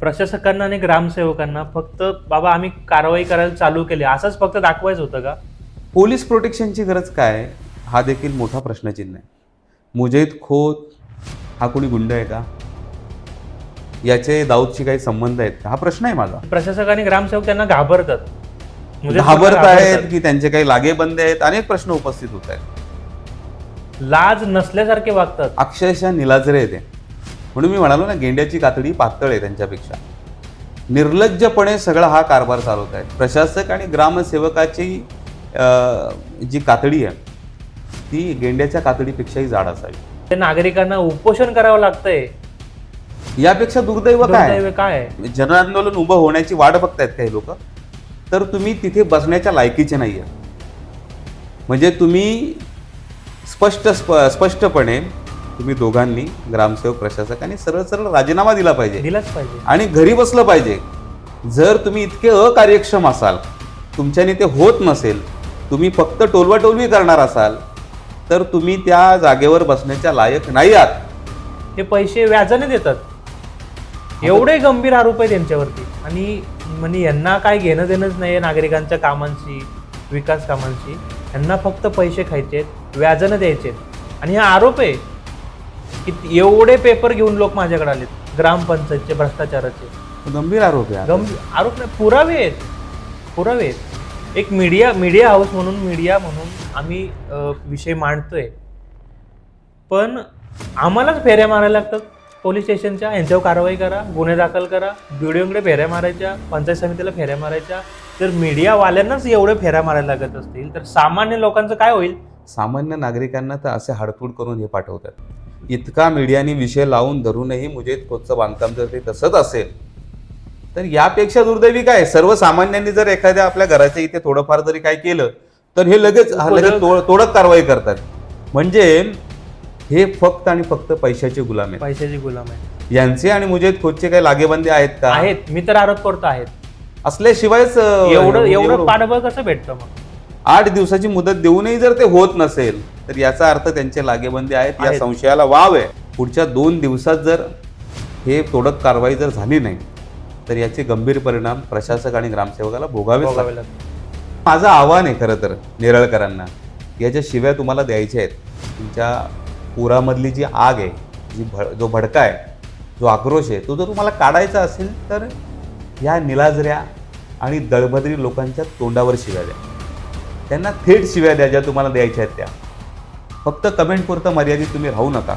प्रशासकांना आणि ग्रामसेवकांना फक्त बाबा आम्ही कारवाई करायला चालू केली असंच फक्त दाखवायचं होतं का? पोलीस प्रोटेक्शनची गरज काय हा देखील मोठा प्रश्नचिन्ह आहे. मुजैद खोत हा कोणी गुंड आहे का? याचे दाऊदशी काही संबंध आहेत का? हा प्रश्न आहे माझा. प्रशासक आणि ग्रामसेवक त्यांना घाबरतात. घाबरत आहेत की त्यांचे काही लागेबंदे आहेत, अनेक प्रश्न उपस्थित होत आहेत. लाज नसल्यासारखे वागतात. अक्षरशः निलाजरे आहे ते. म्हणून मी म्हणालो ना, गेंड्याची कातडी पातळ आहे त्यांच्यापेक्षा. निर्लज्जपणे सगळा हा कारभार चालवत आहे. प्रशासक आणि ग्रामसेवकाची जी कातडी आहे ती गेंड्याच्या कातडीपेक्षाही जाड असावी. ते नागरिकांना उपोषण करावं लागतंय. यापेक्षा दुर्दैव दुर्दैव काय? काय आहे? जन आंदोलन उभं होण्याची वाट बघतायत काही लोक, तर तुम्ही तिथे बसण्याच्या लायकीचे नाही आहे. म्हणजे तुम्ही स्पष्टपणे तुम्ही दोघांनी, ग्रामसेवक प्रशासकांनी सरळ सरळ राजीनामा दिला पाहिजे दिलाच पाहिजे. आणि घरी बसलं पाहिजे. जर तुम्ही इतके अकार्यक्षम असाल, तुमच्याने ते होत नसेल, तुम्ही फक्त टोलवाटोलवी करणार असाल, तर तुम्ही त्या जागेवर बसण्याच्या लायक नाही आहात. हे पैसे व्याजाने देतात. एवढे गंभीर आरोप आहे त्यांच्यावरती. आणि म्हणजे यांना काय घेणं देणंच नाही नागरिकांच्या कामांशी, विकास कामांशी. यांना फक्त पैसे खायचे, व्याजानं द्यायचे. आणि हा आरोप आहे की एवढे पेपर घेऊन लोक माझ्याकडे आलेत ग्रामपंचायतचे भ्रष्टाचाराचे. गंभीर आरोप आहे. गंभीर आरोप नाही, पुरावे आहेत. पुरावे आहेत. एक मीडिया हाऊस म्हणून, मीडिया म्हणून आम्ही विषय मांडतोय, पण आम्हालाच फेऱ्या मारायला लागतात पोलीस स्टेशनच्या. यांच्यावर कारवाई करा, गुन्हे दाखल करा, व्हिडिओकडे फेऱ्या मारायच्या, पंचायत समितीला फेऱ्या मारायच्या. जर मीडियावाल्यांनाच एवढे फेऱ्या मारायला लागत असतील तर सामान्य लोकांचं काय होईल? सामान्य नागरिकांना तर असे हाडतूड करून हे पाठवतात. इतका मीडियाने विषय लावून धरूनही मुजैद खोतचं बांधकाम जर ते तसंच असेल तर यापेक्षा दुर्दैवी काय? सर्वसामान्यांनी जर एखाद्या आपल्या घराच्या इथे थोडंफार जरी काय केलं तर हे लगेच तोडक कारवाई करतात. म्हणजे हे फक्त आणि फक्त पैशाचे गुलाम आहेत. पैशाची गुलाम आहे. यांचे आणि मुजैद खोतचे काही लागेबंदे आहेत का? आहेत. मी तर आरोप करतो आहेत. असल्याशिवायच एवढं पाठबळ कसं भेटतं मग? 8 दिवसाची मुदत देऊनही जर ते होत नसेल तर याचा अर्थ त्यांचे लागेबंदे आहेत या संशयाला वाव आहे. पुढच्या 2 दिवसात जर हे तोडक कारवाई जर झाली नाही तर याचे गंभीर परिणाम प्रशासक आणि ग्रामसेवकाला भोगावेच लागतात. माझं आव्हान आहे खरं तर नेरळकरांना, याच्या शिव्या तुम्हाला द्यायच्या आहेत. तुमच्या पुरामधली जी आग आहे, जो भडका आहे, जो आक्रोश आहे, तो जर तुम्हाला काढायचा असेल तर या निलाजऱ्या आणि दळभद्री लोकांच्या तोंडावर शिव्या द्या. त्यांना थेट शिव्या द्या ज्या तुम्हाला द्यायच्या आहेत त्या. फक्त कमेंटपुरतं मर्यादित तुम्ही राहू नका.